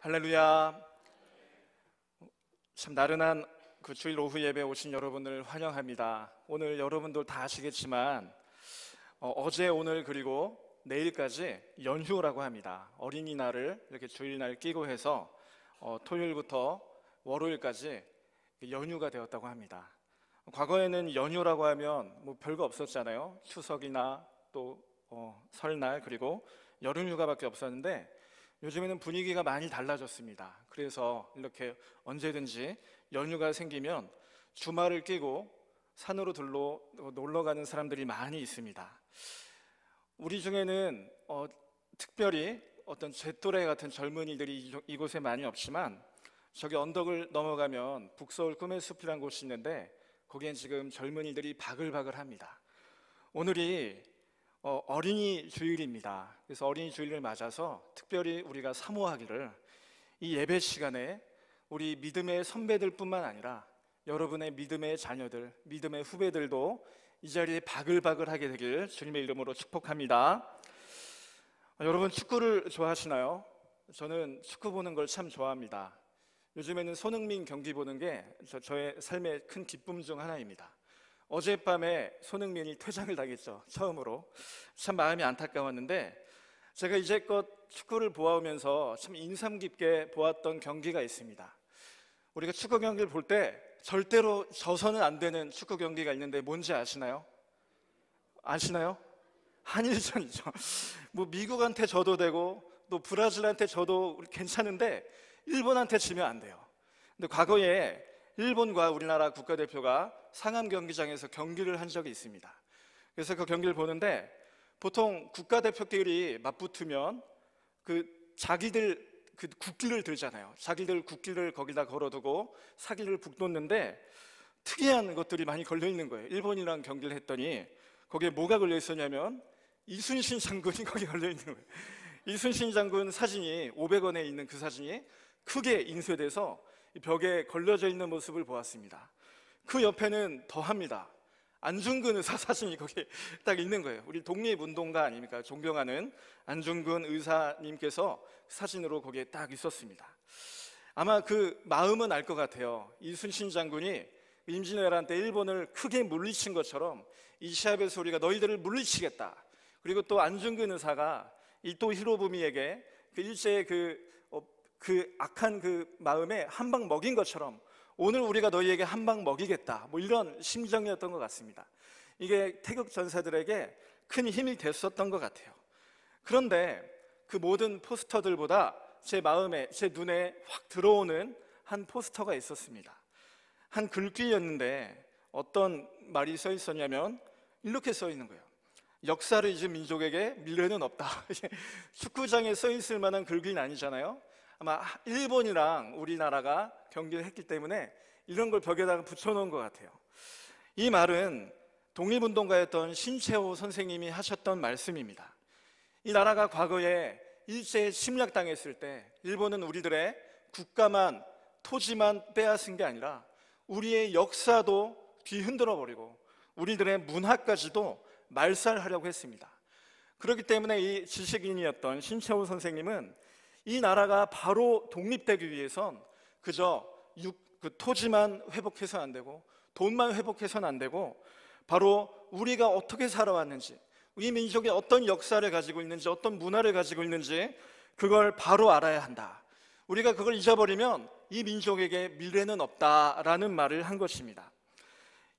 할렐루야. 참 나른한 그 주일 오후 예배 오신 여러분을 환영합니다. 오늘 여러분들 다 아시겠지만 어제 오늘 그리고 내일까지 연휴라고 합니다. 어린이날을 이렇게 주일날 끼고 해서 토요일부터 월요일까지 연휴가 되었다고 합니다. 과거에는 연휴라고 하면 뭐 별거 없었잖아요. 추석이나 또 설날 그리고 여름휴가밖에 없었는데 요즘에는 분위기가 많이 달라졌습니다. 그래서 이렇게 언제든지 연휴가 생기면 주말을 끼고 산으로 놀러 가는 사람들이 많이 있습니다. 우리 중에는 특별히 어떤 제 또래 같은 젊은이들이 이곳에 많이 없지만 저기 언덕을 넘어가면 북서울 꿈의 숲이라는 곳이 있는데 거기엔 지금 젊은이들이 바글바글합니다. 오늘이 어린이 주일입니다. 그래서 어린이 주일을 맞아서 특별히 우리가 사모하기를 이 예배 시간에 우리 믿음의 선배들뿐만 아니라 여러분의 믿음의 자녀들, 믿음의 후배들도 이 자리에 바글바글하게 되길 주님의 이름으로 축복합니다. 여러분 축구를 좋아하시나요? 저는 축구 보는 걸 참 좋아합니다. 요즘에는 손흥민 경기 보는 게 저의 삶의 큰 기쁨 중 하나입니다. 어젯밤에 손흥민이 퇴장을 당했죠. 처음으로. 참 마음이 안타까웠는데 제가 이제껏 축구를 보아오면서 참 인상 깊게 보았던 경기가 있습니다. 우리가 축구 경기를 볼 때 절대로 져서는 안 되는 축구 경기가 있는데 뭔지 아시나요? 아시나요? 한일전이죠. 뭐 미국한테 져도 되고 또 브라질한테 져도 괜찮은데 일본한테 지면 안 돼요. 근데 과거에 일본과 우리나라 국가대표가 상암 경기장에서 경기를 한 적이 있습니다. 그래서 그 경기를 보는데 보통 국가대표끼리 맞붙으면 자기들 국기를 들잖아요. 자기들 국기를 거기다 걸어두고 사기를 북돋는데 특이한 것들이 많이 걸려있는 거예요. 일본이랑 경기를 했더니 거기에 뭐가 걸려 있었냐면 이순신 장군이 거기에 걸려있는 거예요. 이순신 장군 사진이 500원에 있는 그 사진이 크게 인쇄돼서 벽에 걸려져 있는 모습을 보았습니다. 그 옆에는 더합니다. 안중근 의사 사진이 거기에 딱 있는 거예요. 우리 독립운동가 아닙니까? 존경하는 안중근 의사님께서 사진으로 거기에 딱 있었습니다. 아마 그 마음은 알 것 같아요. 이순신 장군이 임진왜란 때 일본을 크게 물리친 것처럼 이 시합에서 우리가 너희들을 물리치겠다. 그리고 또 안중근 의사가 이토 히로부미에게 일제의 그 악한 그 마음에 한 방 먹인 것처럼 오늘 우리가 너희에게 한 방 먹이겠다, 뭐 이런 심정이었던 것 같습니다. 이게 태극 전사들에게 큰 힘이 됐었던 것 같아요. 그런데 그 모든 포스터들보다 제 마음에, 제 눈에 확 들어오는 한 포스터가 있었습니다. 한 글귀였는데 어떤 말이 써 있었냐면 이렇게 써 있는 거예요. 역사를 잊은 민족에게 미래는 없다. 축구장에 써 있을 만한 글귀는 아니잖아요. 아마 일본이랑 우리나라가 경기를 했기 때문에 이런 걸 벽에다가 붙여놓은 것 같아요. 이 말은 독립운동가였던 신채호 선생님이 하셨던 말씀입니다. 이 나라가 과거에 일제에 침략당했을 때 일본은 우리들의 국가만, 토지만 빼앗은 게 아니라 우리의 역사도 뒤흔들어 버리고 우리들의 문화까지도 말살하려고 했습니다. 그렇기 때문에 이 지식인이었던 신채호 선생님은 이 나라가 바로 독립되기 위해선 그저 그 토지만 회복해서는 안 되고 돈만 회복해서는 안 되고 바로 우리가 어떻게 살아왔는지, 우리 민족이 어떤 역사를 가지고 있는지, 어떤 문화를 가지고 있는지 그걸 바로 알아야 한다. 우리가 그걸 잊어버리면 이 민족에게 미래는 없다라는 말을 한 것입니다.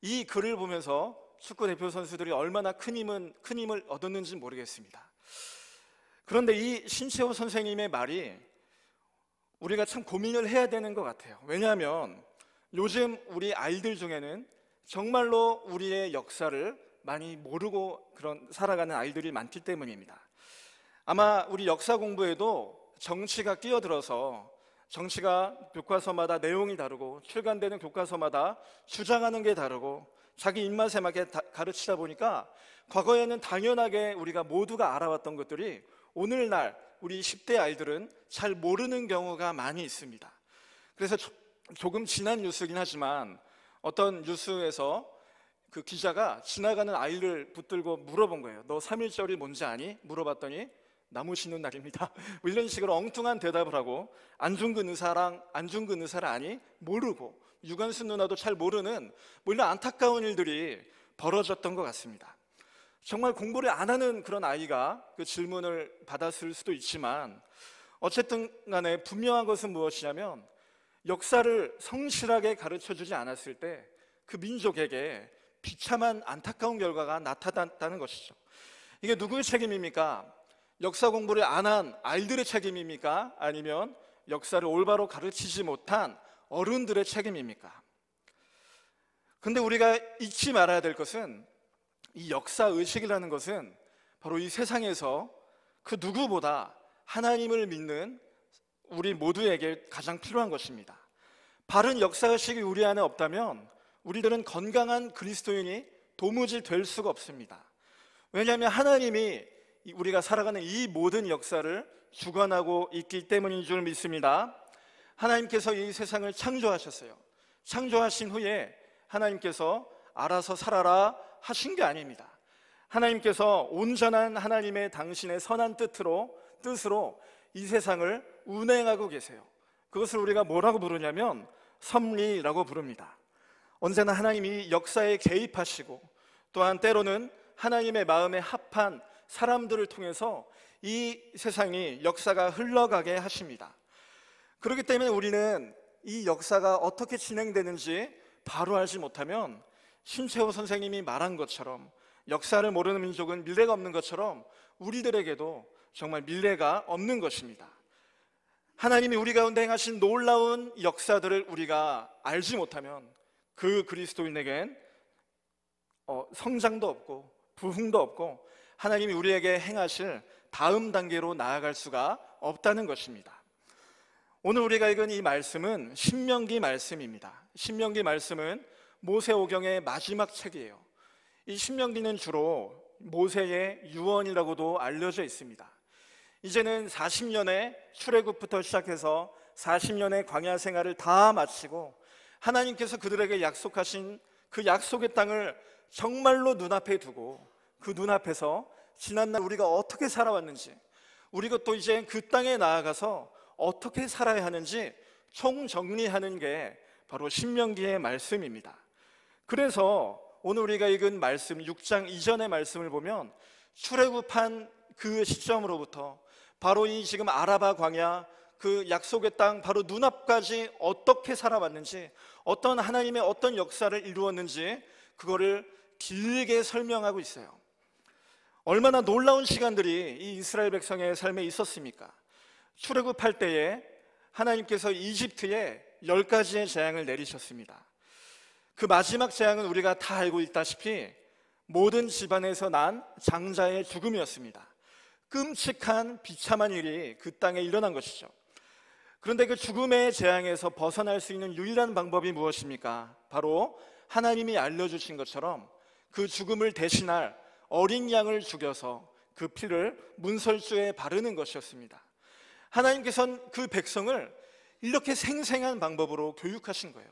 이 글을 보면서 축구 대표 선수들이 얼마나 큰 힘을 얻었는지 모르겠습니다. 그런데 이 신채호 선생님의 말이 우리가 참 고민을 해야 되는 것 같아요. 왜냐하면 요즘 우리 아이들 중에는 정말로 우리의 역사를 많이 모르고 살아가는 아이들이 많기 때문입니다. 아마 우리 역사 공부에도 정치가 끼어들어서 정치가 교과서마다 내용이 다르고 출간되는 교과서마다 주장하는 게 다르고 자기 입맛에 맞게 가르치다 보니까 과거에는 당연하게 우리가 모두가 알아왔던 것들이 오늘날 우리 10대 아이들은 잘 모르는 경우가 많이 있습니다. 그래서 조금 지난 뉴스긴 하지만 어떤 뉴스에서 그 기자가 지나가는 아이를 붙들고 물어본 거예요. 너 3.1절이 뭔지 아니? 물어봤더니 남으시는 날입니다. 뭐 이런 식으로 엉뚱한 대답을 하고 안중근 의사랑 안중근 의사를 아니 모르고 유관순 누나도 잘 모르는 뭐 이런 안타까운 일들이 벌어졌던 것 같습니다. 정말 공부를 안 하는 그런 아이가 그 질문을 받았을 수도 있지만 어쨌든 간에 분명한 것은 무엇이냐면 역사를 성실하게 가르쳐주지 않았을 때 그 민족에게 비참한 안타까운 결과가 나타났다는 것이죠. 이게 누구의 책임입니까? 역사 공부를 안 한 아이들의 책임입니까? 아니면 역사를 올바로 가르치지 못한 어른들의 책임입니까? 근데 우리가 잊지 말아야 될 것은 이 역사의식이라는 것은 바로 이 세상에서 그 누구보다 하나님을 믿는 우리 모두에게 가장 필요한 것입니다. 바른 역사의식이 우리 안에 없다면 우리들은 건강한 그리스도인이 도무지 될 수가 없습니다. 왜냐하면 하나님이 우리가 살아가는 이 모든 역사를 주관하고 있기 때문인 줄 믿습니다. 하나님께서 이 세상을 창조하셨어요. 창조하신 후에 하나님께서 알아서 살아라 하신 게 아닙니다. 하나님께서 온전한 하나님의 당신의 선한 뜻으로 이 세상을 운행하고 계세요. 그것을 우리가 뭐라고 부르냐면 섭리라고 부릅니다. 언제나 하나님이 역사에 개입하시고 또한 때로는 하나님의 마음에 합한 사람들을 통해서 이 세상이 역사가 흘러가게 하십니다. 그렇기 때문에 우리는 이 역사가 어떻게 진행되는지 바로 알지 못하면 신채호 선생님이 말한 것처럼 역사를 모르는 민족은 미래가 없는 것처럼 우리들에게도 정말 미래가 없는 것입니다. 하나님이 우리 가운데 행하신 놀라운 역사들을 우리가 알지 못하면 그 그리스도인에겐 성장도 없고 부흥도 없고 하나님이 우리에게 행하실 다음 단계로 나아갈 수가 없다는 것입니다. 오늘 우리가 읽은 이 말씀은 신명기 말씀입니다. 신명기 말씀은 모세오경의 마지막 책이에요. 이 신명기는 주로 모세의 유언이라고도 알려져 있습니다. 이제는 40년의 출애굽부터 시작해서 40년의 광야 생활을 다 마치고 하나님께서 그들에게 약속하신 그 약속의 땅을 정말로 눈앞에 두고 그 눈앞에서 지난날 우리가 어떻게 살아왔는지, 우리가 또 이제 그 땅에 나아가서 어떻게 살아야 하는지 총정리하는 게 바로 신명기의 말씀입니다. 그래서 오늘 우리가 읽은 말씀 6장 이전의 말씀을 보면 출애굽한 그 시점으로부터 바로 이 지금 아라바 광야 그 약속의 땅 바로 눈앞까지 어떻게 살아왔는지, 어떤 하나님의 어떤 역사를 이루었는지 그거를 길게 설명하고 있어요. 얼마나 놀라운 시간들이 이 이스라엘 백성의 삶에 있었습니까? 출애굽할 때에 하나님께서 이집트에 10가지의 재앙을 내리셨습니다. 그 마지막 재앙은 우리가 다 알고 있다시피 모든 집안에서 난 장자의 죽음이었습니다. 끔찍한 비참한 일이 그 땅에 일어난 것이죠. 그런데 그 죽음의 재앙에서 벗어날 수 있는 유일한 방법이 무엇입니까? 바로 하나님이 알려주신 것처럼 그 죽음을 대신할 어린 양을 죽여서 그 피를 문설주에 바르는 것이었습니다. 하나님께서는 그 백성을 이렇게 생생한 방법으로 교육하신 거예요.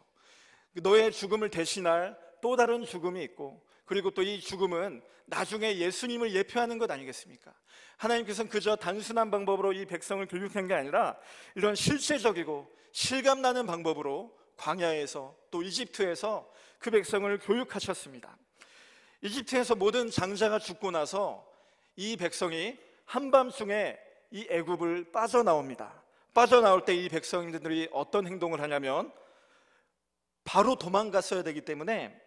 너의 죽음을 대신할 또 다른 죽음이 있고, 그리고 또 이 죽음은 나중에 예수님을 예표하는 것 아니겠습니까? 하나님께서는 그저 단순한 방법으로 이 백성을 교육한 게 아니라 이런 실제적이고 실감나는 방법으로 광야에서 또 이집트에서 그 백성을 교육하셨습니다. 이집트에서 모든 장자가 죽고 나서 이 백성이 한밤중에 이 애굽을 빠져나옵니다. 빠져나올 때 이 백성들이 어떤 행동을 하냐면 바로 도망갔어야 되기 때문에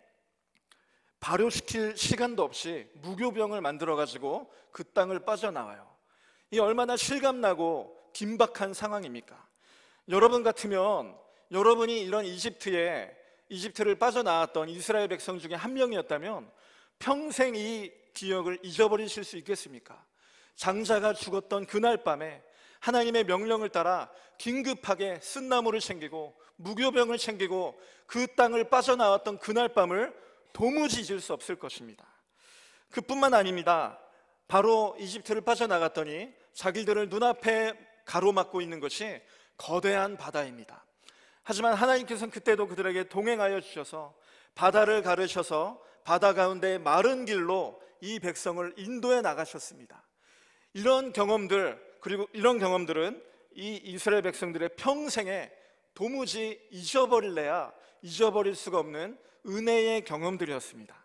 발효시킬 시간도 없이 무교병을 만들어가지고 그 땅을 빠져나와요. 이 얼마나 실감나고 긴박한 상황입니까? 여러분 같으면 여러분이 이런 이집트를 빠져나왔던 이스라엘 백성 중에 한 명이었다면 평생 이 기억을 잊어버리실 수 있겠습니까? 장자가 죽었던 그날 밤에 하나님의 명령을 따라 긴급하게 쓴나무를 챙기고 무교병을 챙기고 그 땅을 빠져나왔던 그날 밤을 도무지 잊을 수 없을 것입니다. 그뿐만 아닙니다. 바로 이집트를 빠져나갔더니 자기들을 눈앞에 가로막고 있는 것이 거대한 바다입니다. 하지만 하나님께서는 그때도 그들에게 동행하여 주셔서 바다를 가르셔서 바다 가운데 마른 길로 이 백성을 인도해 나가셨습니다. 이런 경험들, 그리고 이런 경험들은 이 이스라엘 백성들의 평생에 도무지 잊어버릴 수가 없는 은혜의 경험들이었습니다.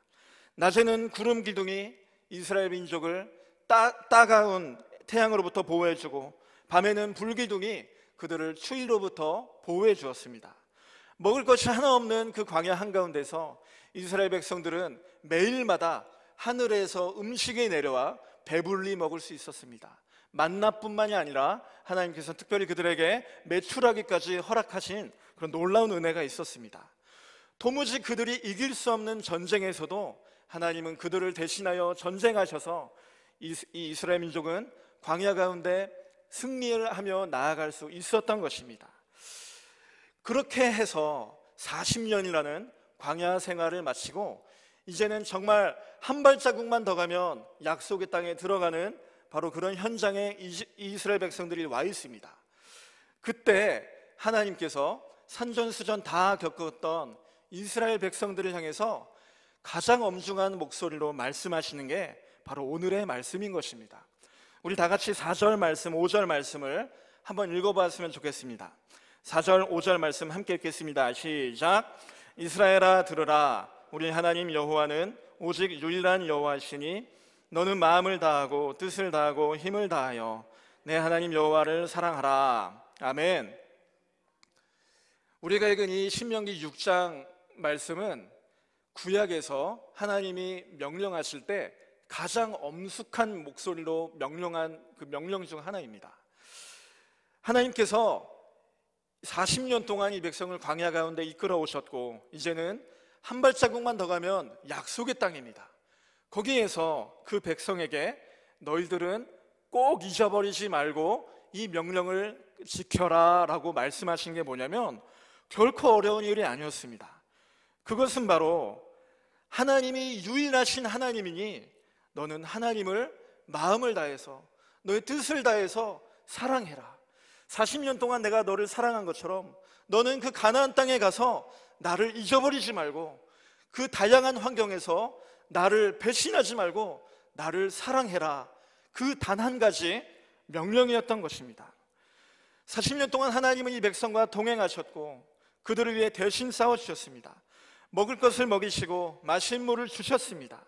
낮에는 구름 기둥이 이스라엘 민족을 따가운 태양으로부터 보호해주고, 밤에는 불 기둥이 그들을 추위로부터 보호해 주었습니다. 먹을 것이 하나 없는 그 광야 한가운데서 이스라엘 백성들은 매일마다 하늘에서 음식이 내려와 배불리 먹을 수 있었습니다. 만나뿐만이 아니라 하나님께서 특별히 그들에게 메추라기까지 허락하신 그런 놀라운 은혜가 있었습니다. 도무지 그들이 이길 수 없는 전쟁에서도 하나님은 그들을 대신하여 전쟁하셔서 이 이스라엘 민족은 광야 가운데 승리를 하며 나아갈 수 있었던 것입니다. 그렇게 해서 40년이라는 광야 생활을 마치고 이제는 정말 한 발자국만 더 가면 약속의 땅에 들어가는 바로 그런 현장에 이스라엘 백성들이 와 있습니다. 그때 하나님께서 산전수전 다 겪었던 이스라엘 백성들을 향해서 가장 엄중한 목소리로 말씀하시는 게 바로 오늘의 말씀인 것입니다. 우리 다 같이 4절 말씀, 5절 말씀을 한번 읽어봤으면 좋겠습니다. 4절, 5절 말씀 함께 읽겠습니다. 시작. 이스라엘아 들으라. 우리 하나님 여호와는 오직 유일한 여호와시니 너는 마음을 다하고 뜻을 다하고 힘을 다하여 내 하나님 여호와를 사랑하라. 아멘. 우리가 읽은 이 신명기 6장 말씀은 구약에서 하나님이 명령하실 때 가장 엄숙한 목소리로 명령한 그 명령 중 하나입니다. 하나님께서 40년 동안 이 백성을 광야 가운데 이끌어 오셨고 이제는 한 발자국만 더 가면 약속의 땅입니다. 거기에서 그 백성에게 너희들은 꼭 잊어버리지 말고 이 명령을 지켜라 라고 말씀하신 게 뭐냐면 결코 어려운 일이 아니었습니다. 그것은 바로 하나님이 유일하신 하나님이니 너는 하나님을 마음을 다해서 너의 뜻을 다해서 사랑해라. 40년 동안 내가 너를 사랑한 것처럼 너는 그 가나안 땅에 가서 나를 잊어버리지 말고 그 다양한 환경에서 나를 배신하지 말고 나를 사랑해라. 그 단 한 가지 명령이었던 것입니다. 40년 동안 하나님은 이 백성과 동행하셨고 그들을 위해 대신 싸워주셨습니다. 먹을 것을 먹이시고 마실 물을 주셨습니다.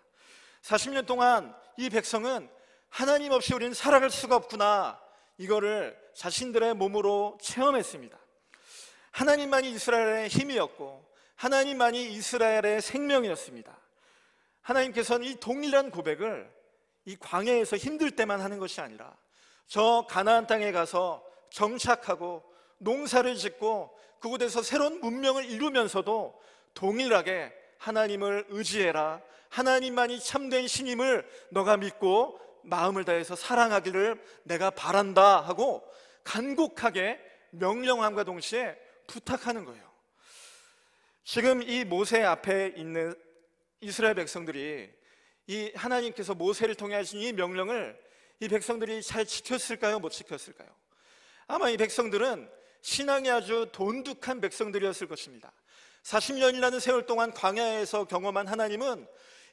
40년 동안 이 백성은 하나님 없이 우리는 살아갈 수가 없구나, 이거를 자신들의 몸으로 체험했습니다. 하나님만이 이스라엘의 힘이었고 하나님만이 이스라엘의 생명이었습니다. 하나님께서는 이 동일한 고백을 이 광야에서 힘들 때만 하는 것이 아니라 저 가나안 땅에 가서 정착하고 농사를 짓고 그곳에서 새로운 문명을 이루면서도 동일하게 하나님을 의지해라, 하나님만이 참된 신임을 너가 믿고 마음을 다해서 사랑하기를 내가 바란다 하고 간곡하게 명령함과 동시에 부탁하는 거예요. 지금 이 모세 앞에 있는 이스라엘 백성들이 이 하나님께서 모세를 통해 하신 이 명령을 이 백성들이 잘 지켰을까요? 못 지켰을까요? 아마 이 백성들은 신앙이 아주 돈독한 백성들이었을 것입니다. 40년이라는 세월 동안 광야에서 경험한 하나님은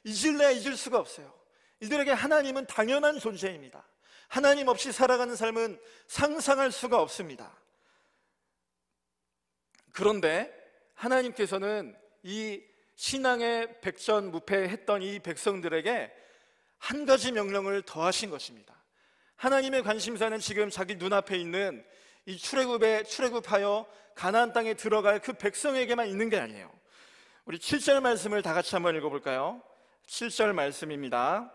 잊을래야 잊을 수가 없어요. 이들에게 하나님은 당연한 존재입니다. 하나님 없이 살아가는 삶은 상상할 수가 없습니다. 그런데 하나님께서는 이 신앙의 백전무패했던 이 백성들에게 한 가지 명령을 더하신 것입니다. 하나님의 관심사는 지금 자기 눈앞에 있는 이 출애굽하여 가나안 땅에 들어갈 그 백성에게만 있는 게 아니에요. 우리 7절 말씀을 다 같이 한번 읽어볼까요? 7절 말씀입니다.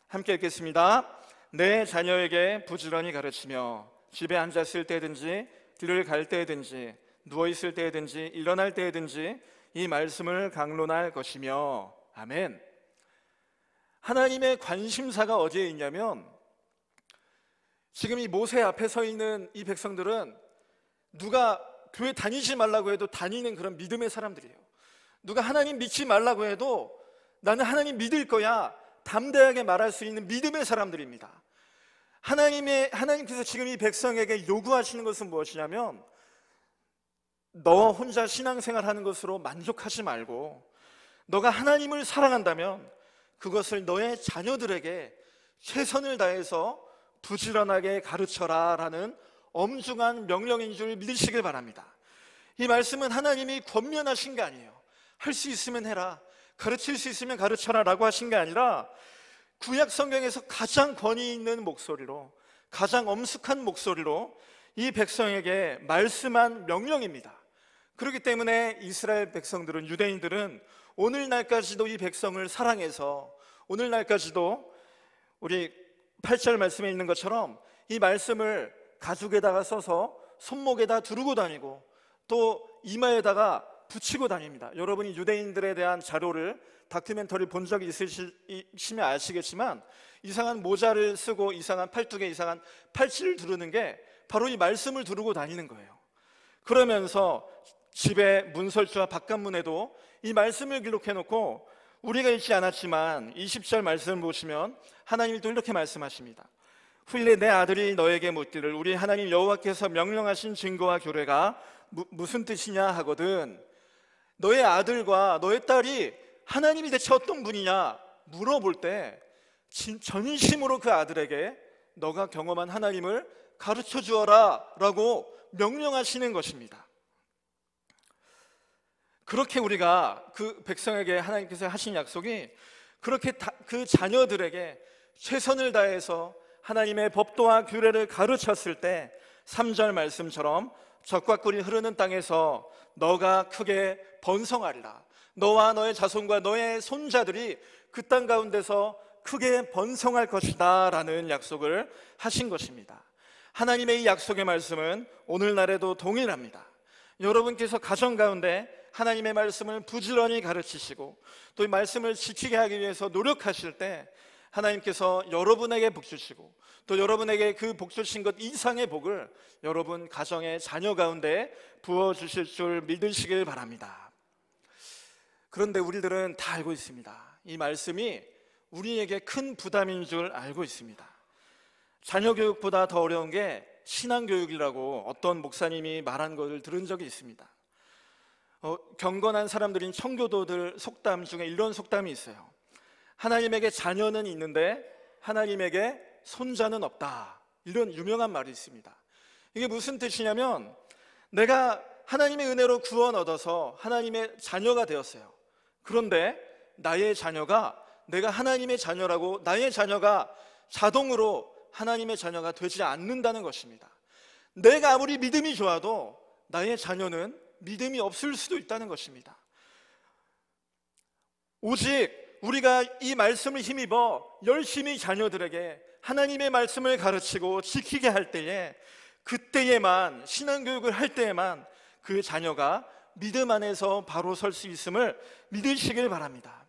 함께 읽겠습니다. 내 자녀에게 부지런히 가르치며 집에 앉았을 때든지 길을 갈 때든지 누워있을 때든지 일어날 때든지 이 말씀을 강론할 것이며. 아멘. 하나님의 관심사가 어디에 있냐면 지금 이 모세 앞에 서 있는 이 백성들은 누가 교회 다니지 말라고 해도 다니는 그런 믿음의 사람들이에요. 누가 하나님 믿지 말라고 해도 나는 하나님 믿을 거야 담대하게 말할 수 있는 믿음의 사람들입니다. 하나님께서 지금 이 백성에게 요구하시는 것은 무엇이냐면 너 혼자 신앙생활 하는 것으로 만족하지 말고 너가 하나님을 사랑한다면 그것을 너의 자녀들에게 최선을 다해서 부지런하게 가르쳐라 라는 엄중한 명령인 줄 믿으시길 바랍니다. 이 말씀은 하나님이 권면하신 게 아니에요. 할 수 있으면 해라, 가르칠 수 있으면 가르쳐라 라고 하신 게 아니라 구약 성경에서 가장 권위 있는 목소리로, 가장 엄숙한 목소리로 이 백성에게 말씀한 명령입니다. 그렇기 때문에 이스라엘 백성들은, 유대인들은 오늘날까지도 이 백성을 사랑해서 오늘날까지도 우리 8절 말씀에 있는 것처럼 이 말씀을 가죽에다가 써서 손목에다 두르고 다니고 또 이마에다가 붙이고 다닙니다. 여러분이 유대인들에 대한 자료를, 다큐멘터리 본 적이 있으시면 아시겠지만 이상한 모자를 쓰고 이상한 팔뚝에 이상한 팔찌를 두르는 게 바로 이 말씀을 두르고 다니는 거예요. 그러면서 집의 문설주와 바깥문에도 이 말씀을 기록해 놓고, 우리가 읽지 않았지만 20절 말씀을 보시면 하나님이 또 이렇게 말씀하십니다. 후일에 내 아들이 너에게 묻기를 우리 하나님 여호와께서 명령하신 증거와 규례가 무슨 뜻이냐 하거든, 너의 아들과 너의 딸이 하나님이 대체 어떤 분이냐 물어볼 때 전심으로 그 아들에게 너가 경험한 하나님을 가르쳐 주어라 라고 명령하시는 것입니다. 그렇게 우리가 그 백성에게 하나님께서 하신 약속이, 그렇게 그 자녀들에게 최선을 다해서 하나님의 법도와 규례를 가르쳤을 때 3절 말씀처럼 젖과 꿀이 흐르는 땅에서 너가 크게 번성하리라, 너와 너의 자손과 너의 손자들이 그 땅 가운데서 크게 번성할 것이다 라는 약속을 하신 것입니다. 하나님의 이 약속의 말씀은 오늘날에도 동일합니다. 여러분께서 가정 가운데 하나님의 말씀을 부지런히 가르치시고 또 이 말씀을 지키게 하기 위해서 노력하실 때 하나님께서 여러분에게 복 주시고 또 여러분에게 그 복 주신 것 이상의 복을 여러분 가정의 자녀 가운데 부어주실 줄 믿으시길 바랍니다. 그런데 우리들은 다 알고 있습니다. 이 말씀이 우리에게 큰 부담인 줄 알고 있습니다. 자녀 교육보다 더 어려운 게 신앙교육이라고 어떤 목사님이 말한 것을 들은 적이 있습니다. 경건한 사람들인 청교도들 속담 중에 이런 속담이 있어요. 하나님에게 자녀는 있는데 하나님에게 손자는 없다, 이런 유명한 말이 있습니다. 이게 무슨 뜻이냐면, 내가 하나님의 은혜로 구원 얻어서 하나님의 자녀가 되었어요. 그런데 나의 자녀가, 내가 하나님의 자녀라고 나의 자녀가 자동으로 하나님의 자녀가 되지 않는다는 것입니다. 내가 아무리 믿음이 좋아도 나의 자녀는 믿음이 없을 수도 있다는 것입니다. 오직 우리가 이 말씀을 힘입어 열심히 자녀들에게 하나님의 말씀을 가르치고 지키게 할 때에, 그때에만, 신앙교육을 할 때에만 그 자녀가 믿음 안에서 바로 설 수 있음을 믿으시길 바랍니다.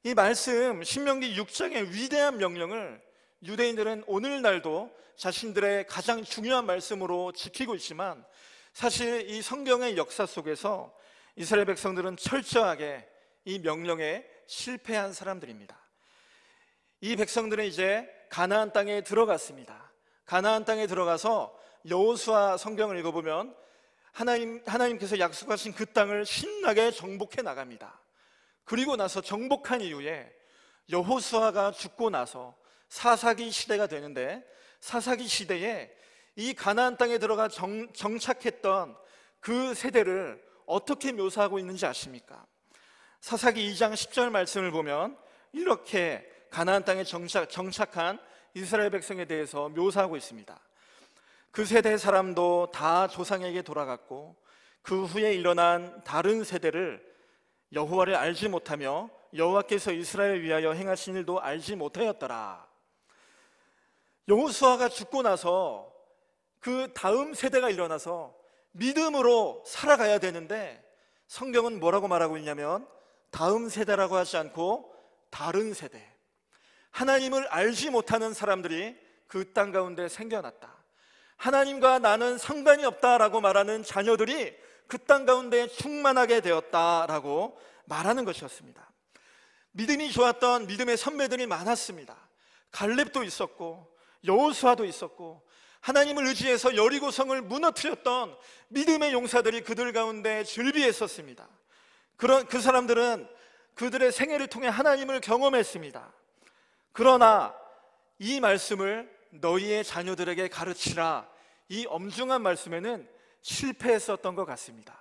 이 말씀 신명기 6장의 위대한 명령을 유대인들은 오늘날도 자신들의 가장 중요한 말씀으로 지키고 있지만, 사실 이 성경의 역사 속에서 이스라엘 백성들은 철저하게 이 명령에 실패한 사람들입니다. 이 백성들은 이제 가나안 땅에 들어갔습니다. 가나안 땅에 들어가서 여호수아 성경을 읽어보면 하나님께서 약속하신 그 땅을 신나게 정복해 나갑니다. 그리고 나서 정복한 이후에 여호수아가 죽고 나서 사사기 시대가 되는데, 사사기 시대에 이 가나안 땅에 들어가 정착했던 그 세대를 어떻게 묘사하고 있는지 아십니까? 사사기 2장 10절 말씀을 보면 이렇게 가나안 땅에 정착한 이스라엘 백성에 대해서 묘사하고 있습니다. 그 세대 사람도 다 조상에게 돌아갔고 그 후에 일어난 다른 세대를 여호와를 알지 못하며 여호와께서 이스라엘을 위하여 행하신 일도 알지 못하였더라. 여호수아가 죽고 나서 그 다음 세대가 일어나서 믿음으로 살아가야 되는데, 성경은 뭐라고 말하고 있냐면 다음 세대라고 하지 않고 다른 세대, 하나님을 알지 못하는 사람들이 그 땅 가운데 생겨났다. 하나님과 나는 상관이 없다라고 말하는 자녀들이 그 땅 가운데 충만하게 되었다라고 말하는 것이었습니다. 믿음이 좋았던 믿음의 선배들이 많았습니다. 갈렙도 있었고 여호수아도 있었고, 하나님을 의지해서 여리고성을 무너뜨렸던 믿음의 용사들이 그들 가운데 즐비했었습니다. 그 사람들은 그들의 생애를 통해 하나님을 경험했습니다. 그러나 이 말씀을 너희의 자녀들에게 가르치라. 이 엄중한 말씀에는 실패했었던 것 같습니다.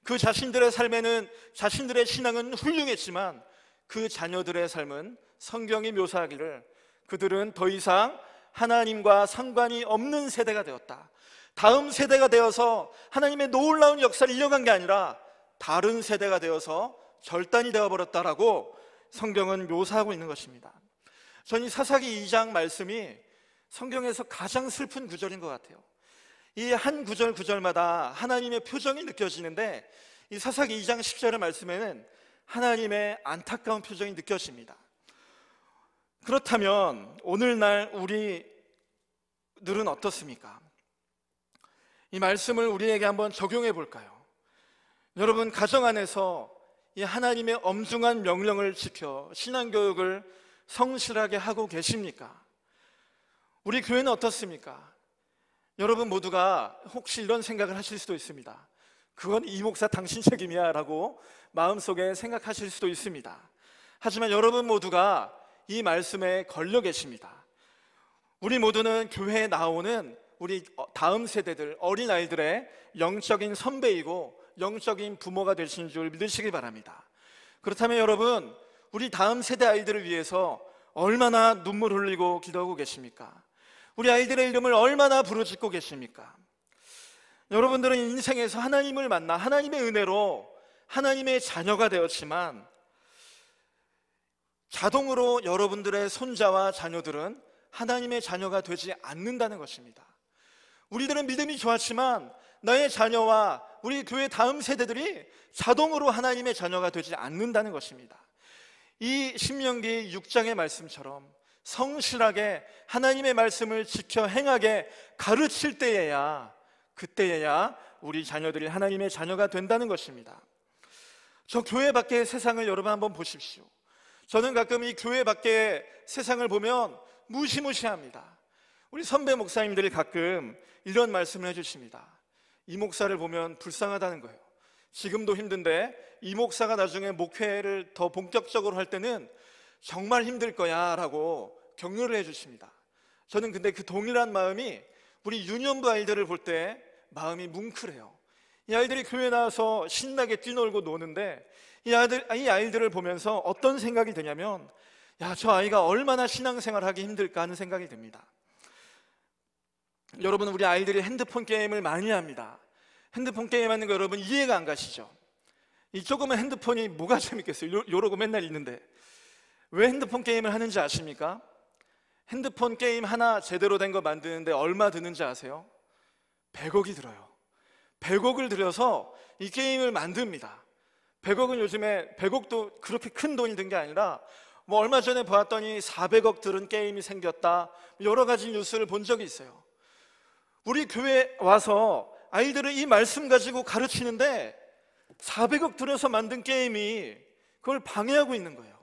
그 자신들의 삶에는, 자신들의 신앙은 훌륭했지만 그 자녀들의 삶은 성경이 묘사하기를 그들은 더 이상 하나님과 상관이 없는 세대가 되었다. 다음 세대가 되어서 하나님의 놀라운 역사를 이어간 게 아니라 다른 세대가 되어서 절단이 되어버렸다라고 성경은 묘사하고 있는 것입니다. 저는 이 사사기 2장 말씀이 성경에서 가장 슬픈 구절인 것 같아요. 이 한 구절 구절마다 하나님의 표정이 느껴지는데 이 사사기 2장 10절의 말씀에는 하나님의 안타까운 표정이 느껴집니다. 그렇다면 오늘날 우리들은 어떻습니까? 이 말씀을 우리에게 한번 적용해 볼까요? 여러분, 가정 안에서 이 하나님의 엄중한 명령을 지켜 신앙교육을 성실하게 하고 계십니까? 우리 교회는 어떻습니까? 여러분 모두가 혹시 이런 생각을 하실 수도 있습니다. 그건 이 목사 당신 책임이야 라고 마음속에 생각하실 수도 있습니다. 하지만 여러분 모두가 이 말씀에 걸려 계십니다. 우리 모두는 교회에 나오는 우리 다음 세대들, 어린아이들의 영적인 선배이고 영적인 부모가 되신 줄 믿으시기 바랍니다. 그렇다면 여러분, 우리 다음 세대 아이들을 위해서 얼마나 눈물 흘리고 기도하고 계십니까? 우리 아이들의 이름을 얼마나 부르짖고 계십니까? 여러분들은 인생에서 하나님을 만나 하나님의 은혜로 하나님의 자녀가 되었지만 자동으로 여러분들의 손자와 자녀들은 하나님의 자녀가 되지 않는다는 것입니다. 우리들은 믿음이 좋았지만 나의 자녀와 우리 교회 다음 세대들이 자동으로 하나님의 자녀가 되지 않는다는 것입니다. 이 신명기 6장의 말씀처럼 성실하게 하나님의 말씀을 지켜 행하게 가르칠 때에야, 그때에야 우리 자녀들이 하나님의 자녀가 된다는 것입니다. 저 교회 밖의 세상을 여러분 한번 보십시오. 저는 가끔 이 교회 밖의 세상을 보면 무시무시합니다. 우리 선배 목사님들이 가끔 이런 말씀을 해주십니다. 이 목사를 보면 불쌍하다는 거예요. 지금도 힘든데 이 목사가 나중에 목회를 더 본격적으로 할 때는 정말 힘들 거야 라고 격려를 해주십니다. 저는 근데 그 동일한 마음이 우리 유년부 아이들을 볼 때 마음이 뭉클해요. 이 아이들이 교회 나와서 신나게 뛰놀고 노는데 이 아이들을 보면서 어떤 생각이 드냐면, 야, 저 아이가 얼마나 신앙생활 하기 힘들까 하는 생각이 듭니다. 여러분, 우리 아이들이 핸드폰 게임을 많이 합니다. 핸드폰 게임 하는 거 여러분 이해가 안 가시죠? 이 조그만 핸드폰이 뭐가 재밌겠어요? 이러고 맨날 있는데 왜 핸드폰 게임을 하는지 아십니까? 핸드폰 게임 하나 제대로 된 거 만드는데 얼마 드는지 아세요? 100억이 들어요. 100억을 들여서 이 게임을 만듭니다. 100억은 요즘에 100억도 그렇게 큰 돈이 든 게 아니라 뭐 얼마 전에 보았더니 400억 들은 게임이 생겼다, 여러 가지 뉴스를 본 적이 있어요. 우리 교회 와서 아이들을 이 말씀 가지고 가르치는데 400억 들여서 만든 게임이 그걸 방해하고 있는 거예요.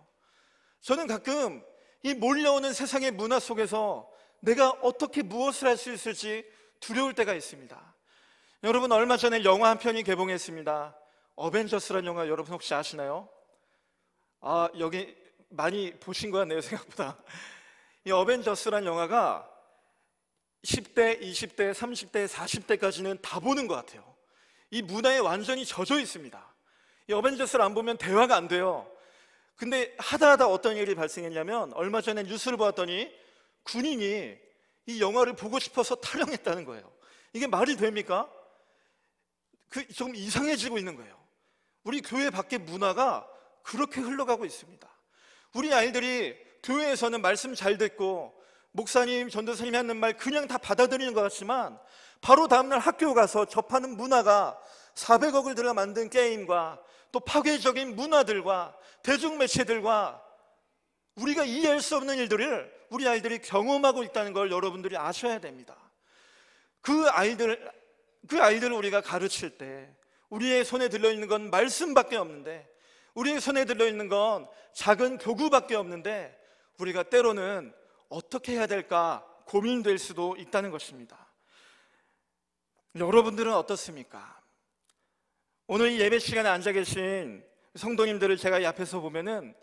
저는 가끔 이 몰려오는 세상의 문화 속에서 내가 어떻게 무엇을 할 수 있을지 두려울 때가 있습니다. 여러분, 얼마 전에 영화 한 편이 개봉했습니다. 어벤져스라는 영화 여러분 혹시 아시나요? 아, 여기 많이 보신 것 같네요, 생각보다. 이 어벤져스라는 영화가 10대, 20대, 30대, 40대까지는 다 보는 것 같아요. 이 문화에 완전히 젖어 있습니다. 이 어벤져스를 안 보면 대화가 안 돼요. 근데 하다 어떤 일이 발생했냐면 얼마 전에 뉴스를 보았더니 군인이 이 영화를 보고 싶어서 탈영했다는 거예요. 이게 말이 됩니까? 좀 이상해지고 있는 거예요. 우리 교회 밖의 문화가 그렇게 흘러가고 있습니다. 우리 아이들이 교회에서는 말씀 잘 듣고 목사님, 전도사님이 하는 말 그냥 다 받아들이는 것 같지만 바로 다음날 학교 가서 접하는 문화가 400억을 들여 만든 게임과 또 파괴적인 문화들과 대중매체들과 우리가 이해할 수 없는 일들을 우리 아이들이 경험하고 있다는 걸 여러분들이 아셔야 됩니다. 그 아이들을 우리가 가르칠 때 우리의 손에 들려있는 건 말씀밖에 없는데, 우리의 손에 들려있는 건 작은 교구밖에 없는데 우리가 때로는 어떻게 해야 될까 고민될 수도 있다는 것입니다. 여러분들은 어떻습니까? 오늘 이 예배 시간에 앉아 계신 성도님들을 제가 이 앞에서 보면은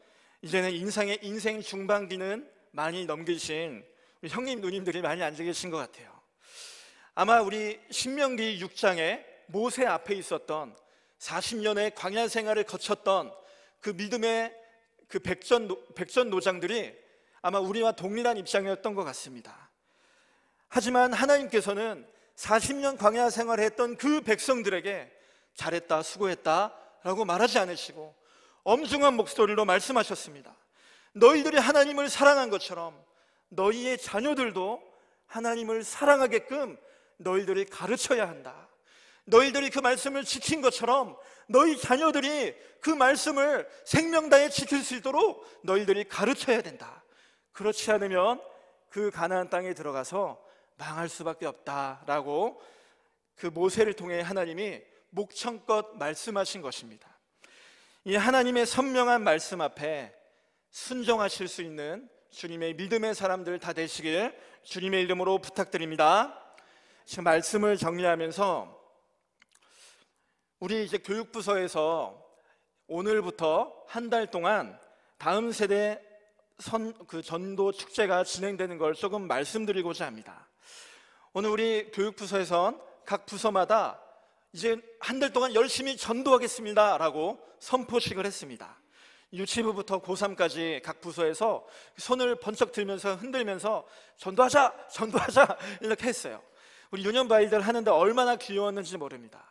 이제는 인생 중반기는 많이 넘기신 우리 형님 누님들이 많이 앉아 계신 것 같아요. 아마 우리 신명기 6장에 모세 앞에 있었던 40년의 광야 생활을 거쳤던 그 믿음의 그 백전 노장들이 아마 우리와 동일한 입장이었던 것 같습니다. 하지만 하나님께서는 40년 광야 생활을 했던 그 백성들에게 잘했다, 수고했다 라고 말하지 않으시고 엄중한 목소리로 말씀하셨습니다. 너희들이 하나님을 사랑한 것처럼 너희의 자녀들도 하나님을 사랑하게끔 너희들이 가르쳐야 한다. 너희들이 그 말씀을 지킨 것처럼 너희 자녀들이 그 말씀을 생명 다해 지킬 수 있도록 너희들이 가르쳐야 된다. 그렇지 않으면 그 가나안 땅에 들어가서 망할 수밖에 없다라고 그 모세를 통해 하나님이 목청껏 말씀하신 것입니다. 이 하나님의 선명한 말씀 앞에 순종하실 수 있는 주님의 믿음의 사람들 다 되시길 주님의 이름으로 부탁드립니다. 지금 말씀을 정리하면서 우리 이제 교육부서에서 오늘부터 한 달 동안 다음 세대 전도 축제가 진행되는 걸 조금 말씀드리고자 합니다. 오늘 우리 교육부서에선 각 부서마다 이제 한 달 동안 열심히 전도하겠습니다 라고 선포식을 했습니다. 유치부부터 고3까지 각 부서에서 손을 번쩍 들면서 흔들면서 전도하자 전도하자 이렇게 했어요. 우리 유년부 아이들 하는데 얼마나 귀여웠는지 모릅니다.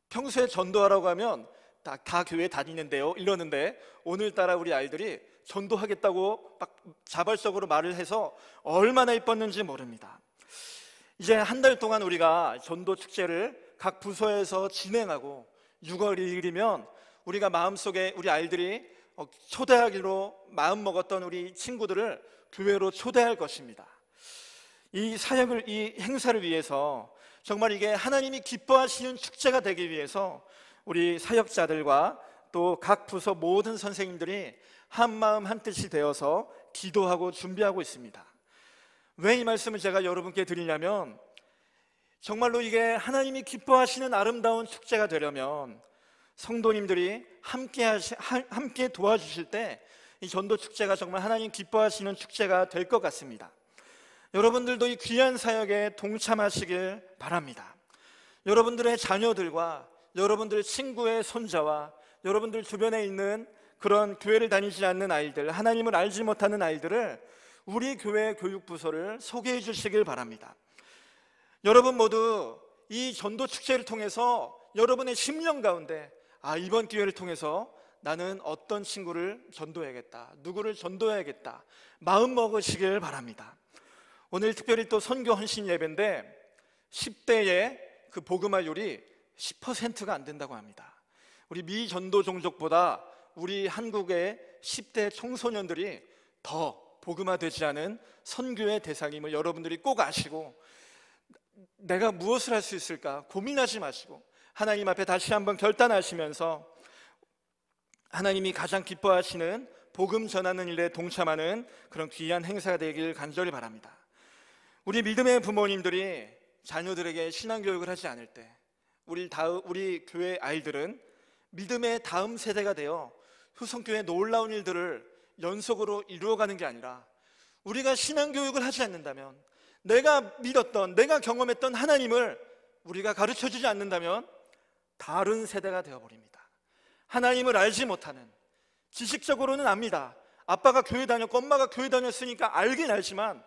평소에 전도하라고 하면 다 교회 다니는데요 이러는데 오늘따라 우리 아이들이 전도하겠다고 막 자발적으로 말을 해서 얼마나 이뻤는지 모릅니다. 이제 한 달 동안 우리가 전도 축제를 각 부서에서 진행하고 6월 1일이면 우리가 마음속에 우리 아이들이 초대하기로 마음먹었던 우리 친구들을 교회로 초대할 것입니다. 이 사역을, 이 행사를 위해서 정말 이게 하나님이 기뻐하시는 축제가 되기 위해서 우리 사역자들과 또 각 부서 모든 선생님들이 한 마음 한 뜻이 되어서 기도하고 준비하고 있습니다. 왜 이 말씀을 제가 여러분께 드리냐면 정말로 이게 하나님이 기뻐하시는 아름다운 축제가 되려면 성도님들이 함께 도와주실 때 이 전도 축제가 정말 하나님 기뻐하시는 축제가 될 것 같습니다. 여러분들도 이 귀한 사역에 동참하시길 바랍니다. 여러분들의 자녀들과 여러분들 친구의 손자와 여러분들 주변에 있는 그런 교회를 다니지 않는 아이들, 하나님을 알지 못하는 아이들을 우리 교회 교육부서를 소개해 주시길 바랍니다. 여러분 모두 이 전도 축제를 통해서 여러분의 심령 가운데 이번 기회를 통해서 나는 어떤 친구를 전도해야겠다, 누구를 전도해야겠다 마음 먹으시길 바랍니다. 오늘 특별히 또 선교 헌신 예배인데 10대의 그 복음화율이 10%가 안 된다고 합니다. 우리 미전도 종족보다 우리 한국의 10대 청소년들이 더 복음화되지 않은 선교의 대상임을 여러분들이 꼭 아시고 내가 무엇을 할 수 있을까 고민하지 마시고 하나님 앞에 다시 한번 결단하시면서 하나님이 가장 기뻐하시는 복음 전하는 일에 동참하는 그런 귀한 행사가 되길 간절히 바랍니다. 우리 믿음의 부모님들이 자녀들에게 신앙교육을 하지 않을 때 우리 교회 아이들은 믿음의 다음 세대가 되어 효성교회의 놀라운 일들을 연속으로 이루어가는 게 아니라 우리가 신앙교육을 하지 않는다면 내가 믿었던, 내가 경험했던 하나님을 우리가 가르쳐주지 않는다면 다른 세대가 되어버립니다. 하나님을 알지 못하는, 지식적으로는 압니다. 아빠가 교회 다녔고 엄마가 교회 다녔으니까 알긴 알지만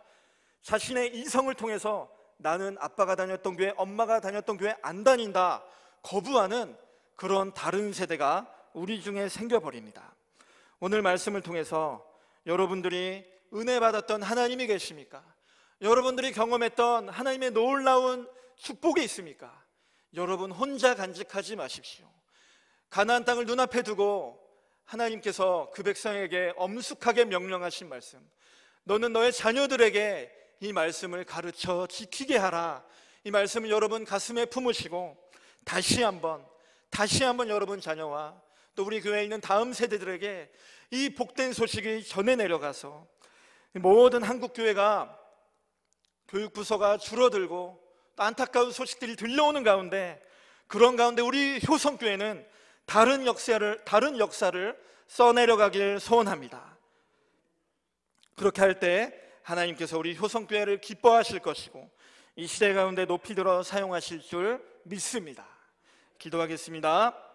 자신의 이성을 통해서 나는 아빠가 다녔던 교회, 엄마가 다녔던 교회 안 다닌다 거부하는 그런 다른 세대가 우리 중에 생겨버립니다. 오늘 말씀을 통해서 여러분들이 은혜 받았던 하나님이 계십니까? 여러분들이 경험했던 하나님의 놀라운 축복이 있습니까? 여러분 혼자 간직하지 마십시오. 가나안 땅을 눈앞에 두고 하나님께서 그 백성에게 엄숙하게 명령하신 말씀, 너는 너의 자녀들에게 이 말씀을 가르쳐 지키게 하라. 이 말씀을 여러분 가슴에 품으시고 다시 한번 여러분 자녀와 또 우리 교회에 있는 다음 세대들에게 이 복된 소식이 전해 내려가서 모든 한국 교회가 교육부서가 줄어들고 또 안타까운 소식들이 들려오는 가운데 그런 가운데 우리 효성교회는 다른 역사를 써내려가길 소원합니다. 그렇게 할 때 하나님께서 우리 효성교회를 기뻐하실 것이고 이 시대 가운데 높이 들어 사용하실 줄 믿습니다. 기도하겠습니다.